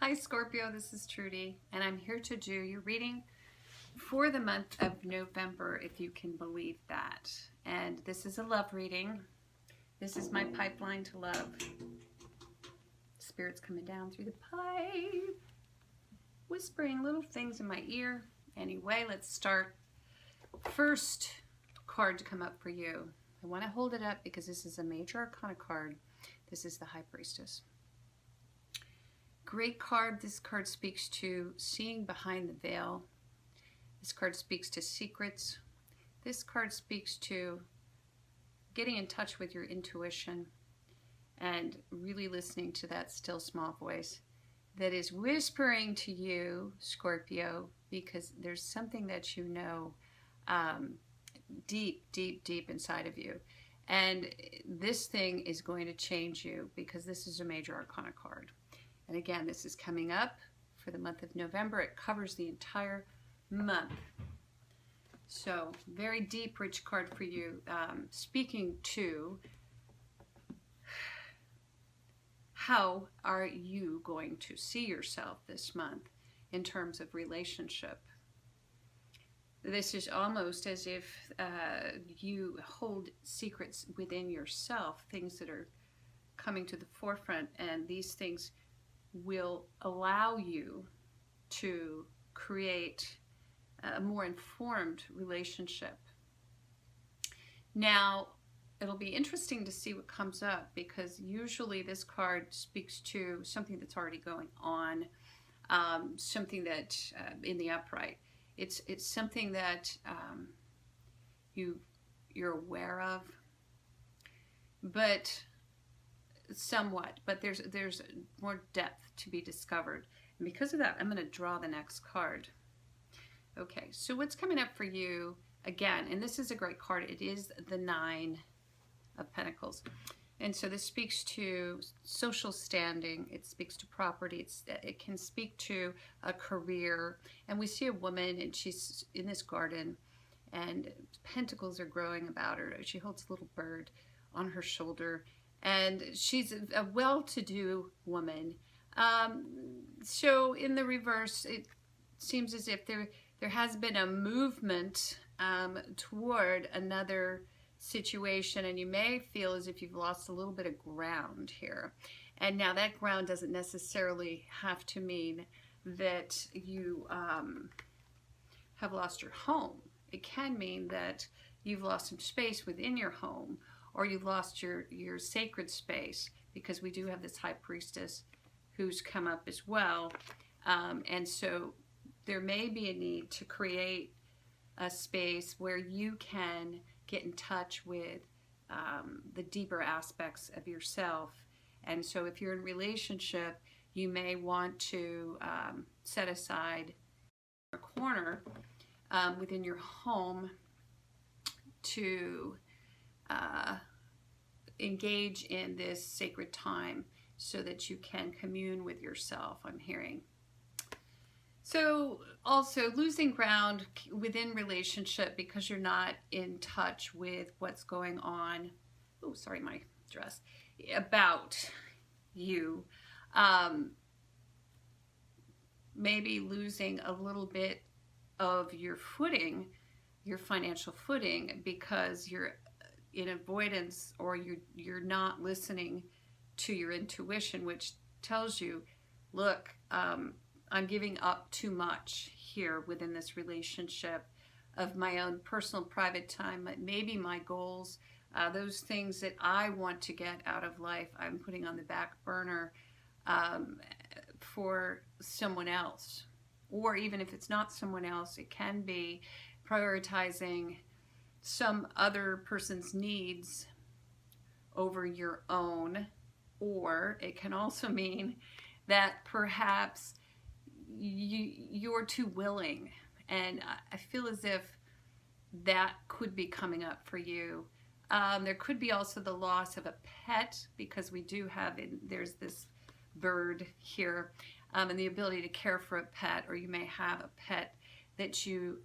Hi Scorpio, this is Trudy, and I'm here to do your reading for the month of November, if you can believe that. And this is a love reading. This is my pipeline to love. Spirit's coming down through the pipe, whispering little things in my ear. Anyway, let's start. First card to come up for you. I want to hold it up because this is a major arcana card. This is the High Priestess. Great card. This card speaks to seeing behind the veil. This card speaks to secrets. This card speaks to getting in touch with your intuition and really listening to that still small voice that is whispering to you, Scorpio, because there's something that you know deep, deep, deep inside of you. And this thing is going to change you because this is a major arcana card. And again, this is coming up for the month of November. It covers the entire month. So, very deep, rich card for you. Speaking to how are you going to see yourself this month in terms of relationship. This is almost as if you hold secrets within yourself, things that are coming to the forefront, and these things will allow you to create a more informed relationship. Now, it'll be interesting to see what comes up because usually this card speaks to something that's already going on, something that in the upright. It's something that you're aware of, but somewhat, but there's more depth to be discovered. And because of that, I'm going to draw the next card. Okay, so what's coming up for you again, and this is a great card. It is the Nine of Pentacles. And so this speaks to social standing. It speaks to property. It can speak to a career. And we see a woman, and she's in this garden, and pentacles are growing about her. She holds a little bird on her shoulder, and she's a well-to-do woman. So in the reverse, it seems as if there has been a movement toward another situation, and you may feel as if you've lost a little bit of ground here. And now that ground doesn't necessarily have to mean that you have lost your home. It can mean that you've lost some space within your home, or you've lost your sacred space, because we do have this High Priestess who's come up as well. And so there may be a need to create a space where you can get in touch with the deeper aspects of yourself. And so if you're in a relationship, you may want to set aside a corner within your home to engage in this sacred time so that you can commune with yourself, I'm hearing. So also losing ground within relationship because you're not in touch with what's going on. Oh, sorry, my dress. About you. Maybe losing a little bit of your footing, your financial footing, because you're in avoidance, or you're not listening to your intuition, which tells you, look, I'm giving up too much here within this relationship of my own personal private time, maybe my goals, those things that I want to get out of life, I'm putting on the back burner for someone else. Or even if it's not someone else, it can be prioritizing some other person's needs over your own. Or it can also mean that perhaps you're too willing. And I feel as if that could be coming up for you. There could be also the loss of a pet, because we do have, there's this bird here, and the ability to care for a pet, or you may have a pet that you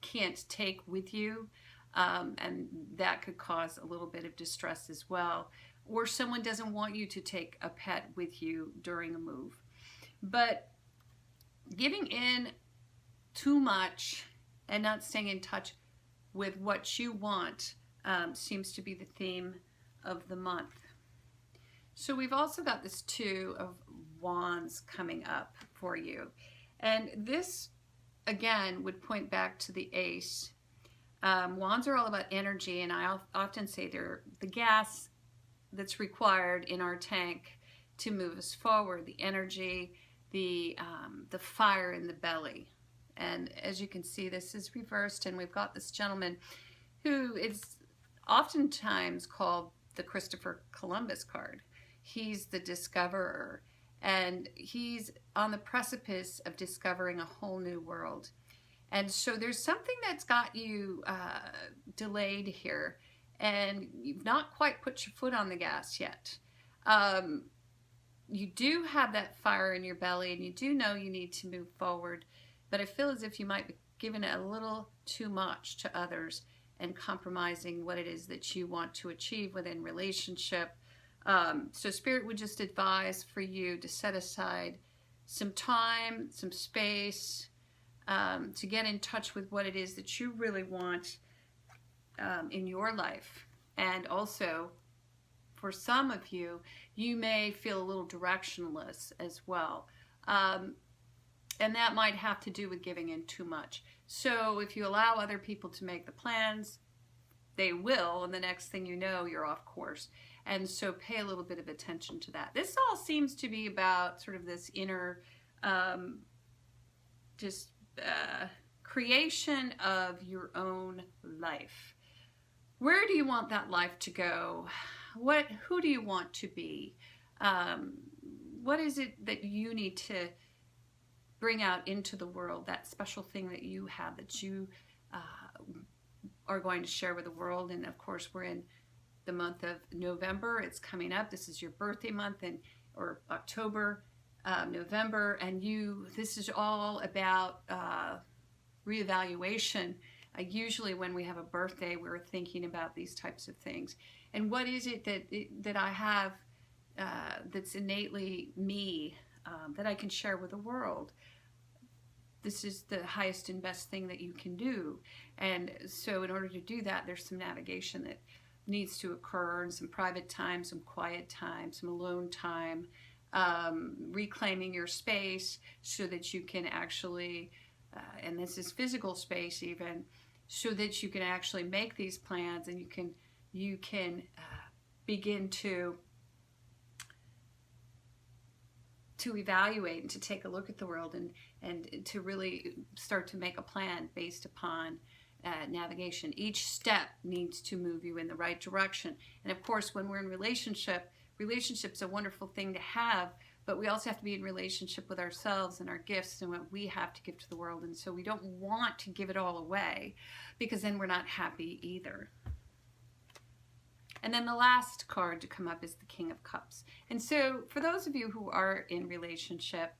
can't take with you, and that could cause a little bit of distress as well. Or someone doesn't want you to take a pet with you during a move. But giving in too much and not staying in touch with what you want seems to be the theme of the month. So we've also got this Two of Wands coming up for you. And this, again, would point back to the Ace. Wands are all about energy, and I often say they're the gas that's required in our tank to move us forward, the energy, the fire in the belly. And as you can see, this is reversed, and we've got this gentleman who is oftentimes called the Christopher Columbus card. He's the discoverer, and he's on the precipice of discovering a whole new world. And so there's something that's got you delayed here, and you've not quite put your foot on the gas yet. You do have that fire in your belly, and you do know you need to move forward, but I feel as if you might be giving it a little too much to others and compromising what it is that you want to achieve within relationship. So Spirit would just advise for you to set aside some time, some space, to get in touch with what it is that you really want in your life. And also, for some of you, you may feel a little directionless as well. And that might have to do with giving in too much. So if you allow other people to make the plans, they will, and the next thing you know, you're off course. And so pay a little bit of attention to that. This all seems to be about sort of this inner creation of your own life. Where do you want that life to go? Who do you want to be? What is it that you need to bring out into the world, that special thing that you have that you are going to share with the world? And of course, we're in the month of November. It's coming up. This is your birthday month, or October, November, and this is all about reevaluation. Usually when we have a birthday, we're thinking about these types of things. And what is it that I have that's innately me, that I can share with the world? This is the highest and best thing that you can do. And so in order to do that, there's some navigation that needs to occur, and some private time, some quiet time, some alone time, reclaiming your space so that you can actually, and this is physical space even, so that you can actually make these plans, and you can begin to evaluate and to take a look at the world, and to really start to make a plan based upon navigation. Each step needs to move you in the right direction. And of course, when we're in relationship's a wonderful thing to have, but we also have to be in relationship with ourselves and our gifts and what we have to give to the world. And so we don't want to give it all away, because then we're not happy either. And then the last card to come up is the King of Cups. And so for those of you who are in relationship,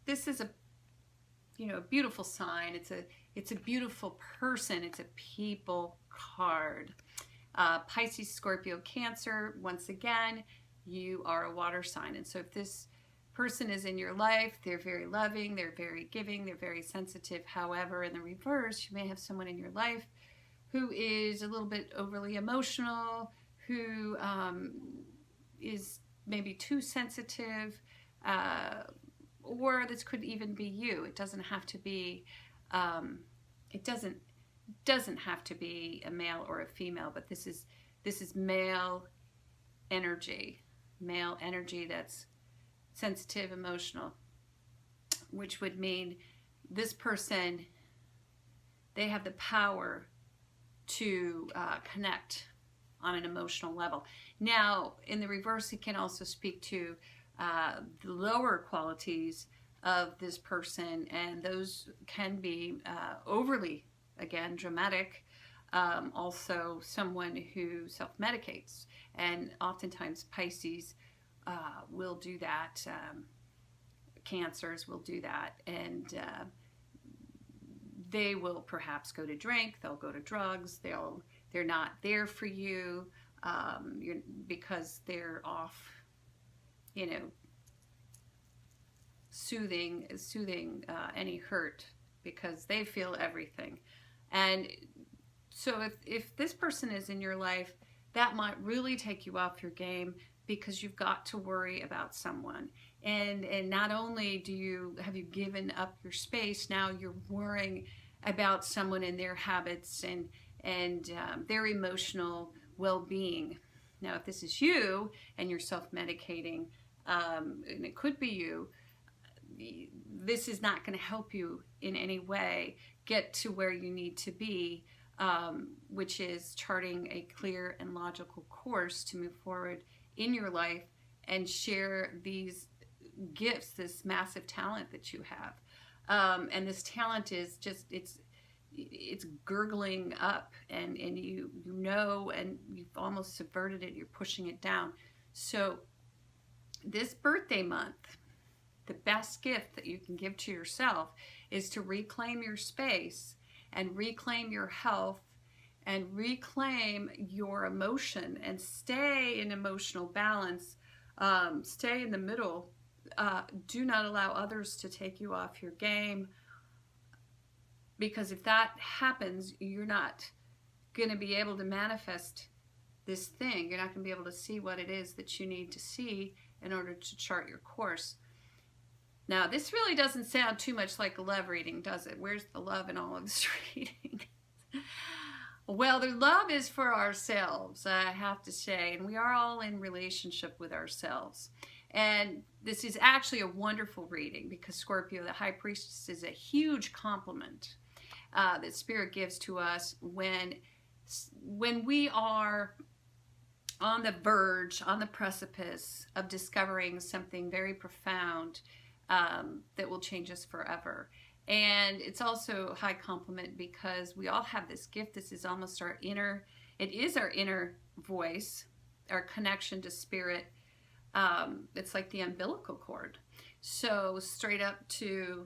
this is a beautiful sign. It's a beautiful person. It's a people card. Pisces, Scorpio, Cancer. Once again, you are a water sign. And so if this person is in your life, they're very loving, they're very giving, they're very sensitive. However, in the reverse, you may have someone in your life who is a little bit overly emotional, who is maybe too sensitive, or this could even be you. It doesn't have to be, it doesn't have to be a male or a female, but this is male energy that's sensitive, emotional, which would mean this person, they have the power to connect on an emotional level. Now, in the reverse, it can also speak to the lower qualities of this person, and those can be overly, again, dramatic. Also, someone who self-medicates, and oftentimes Pisces will do that. Cancers will do that, and they will perhaps go to drink, they'll go to drugs, they're not there for you because they're off, soothing any hurt, because they feel everything. And so if this person is in your life, that might really take you off your game, because you've got to worry about someone. And not only have you given up your space, now you're worrying about someone and their habits and their emotional well-being. Now, if this is you and you're self-medicating, and it could be you, this is not going to help you in any way get to where you need to be, which is charting a clear and logical course to move forward in your life and share these gifts, this massive talent that you have. And this talent is just, it's gurgling up, and you know, and you've almost subverted it, you're pushing it down. So this birthday month, the best gift that you can give to yourself is to reclaim your space and reclaim your health and reclaim your emotion and stay in emotional balance. Stay in the middle. Do not allow others to take you off your game, because if that happens, you're not going to be able to manifest this thing. You're not going to be able to see what it is that you need to see in order to chart your course. Now, this really doesn't sound too much like a love reading, does it? Where's the love in all of this reading? Well, the love is for ourselves, I have to say, and we are all in relationship with ourselves. And this is actually a wonderful reading, because Scorpio, the High Priestess, is a huge compliment that Spirit gives to us when we are on the verge, on the precipice of discovering something very profound that will change us forever. And it's also a high compliment because we all have this gift. This is almost our inner voice, our connection to Spirit. It's like the umbilical cord. So straight up to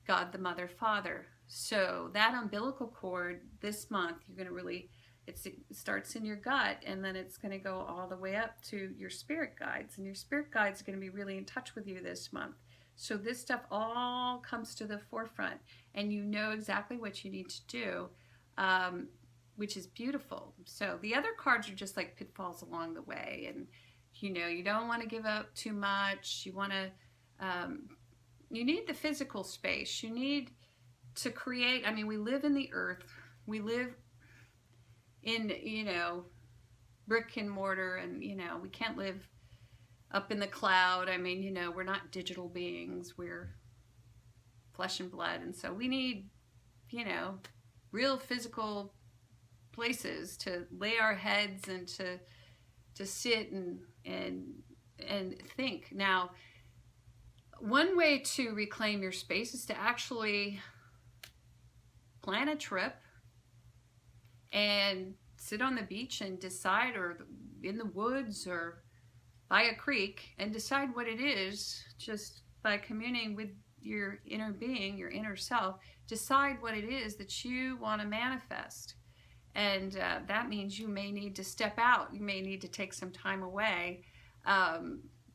God, the Mother, Father. So that umbilical cord this month, you're going to really, it starts in your gut, and then it's going to go all the way up to your spirit guides. And your spirit guides are going to be really in touch with you this month. So this stuff all comes to the forefront, and you know exactly what you need to do, which is beautiful. So the other cards are just like pitfalls along the way, and you know, you don't want to give up too much. You want to, you need the physical space. You need to create. I mean, we live in the earth. We live in, you know, brick and mortar, and, you know, we can't live up in the cloud. I mean, you know, we're not digital beings. We're flesh and blood. And so we need, you know, real physical places to lay our heads and to sit and think. Now, one way to reclaim your space is to actually plan a trip and sit on the beach and decide, or in the woods or by a creek, and decide what it is, just by communing with your inner being, your inner self. Decide what it is that you want to manifest. And that means you may need to step out. You may need to take some time away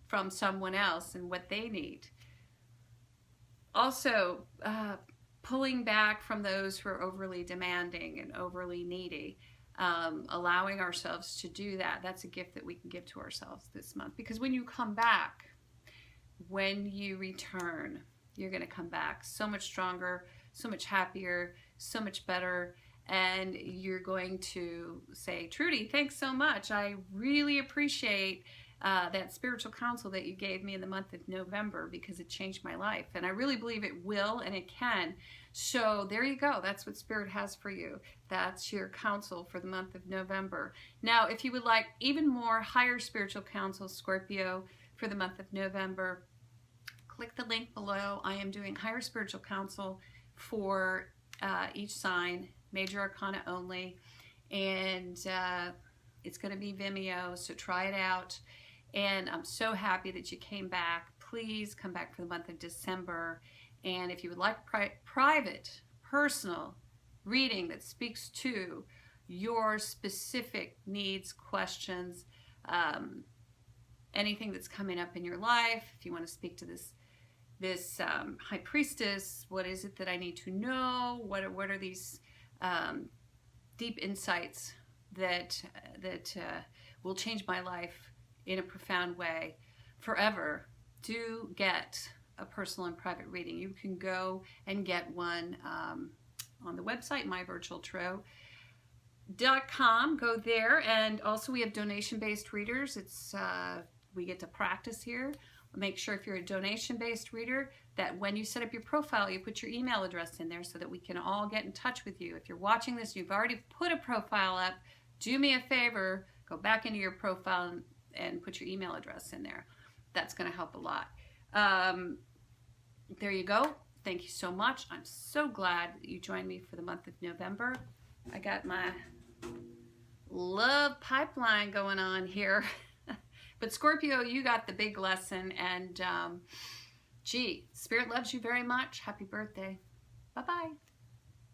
from someone else and what they need. Also, pulling back from those who are overly demanding and overly needy. Allowing ourselves to do that. That's a gift that we can give to ourselves this month. Because when you come back, when you return, you're going to come back so much stronger, so much happier, so much better. And you're going to say, Trudy, thanks so much. I really appreciate that spiritual counsel that you gave me in the month of November, because it changed my life. And I really believe it will, and it can. So there you go. That's what Spirit has for you. That's your counsel for the month of November. Now, if you would like even more higher spiritual counsel, Scorpio, for the month of November, click the link below. I am doing higher spiritual counsel for each sign, major arcana only, and it's going to be Vimeo, so try it out. And I'm so happy that you came back. Please come back for the month of December. And if you would like private, personal reading that speaks to your specific needs, questions, anything that's coming up in your life, if you want to speak to this this High Priestess. What is it that I need to know? What are these deep insights that will change my life in a profound way forever? Do get a personal and private reading. You can go and get one on the website, myvirtualtarot.com. Go there, and also we have donation-based readers. It's we get to practice here. Make sure if you're a donation-based reader that when you set up your profile, you put your email address in there so that we can all get in touch with you. If you're watching this, you've already put a profile up, do me a favor, go back into your profile and put your email address in there. That's going to help a lot. There you go. Thank you so much. I'm so glad that you joined me for the month of November. I got my love pipeline going on here. But Scorpio, you got the big lesson, and gee, Spirit loves you very much. Happy birthday. Bye-bye.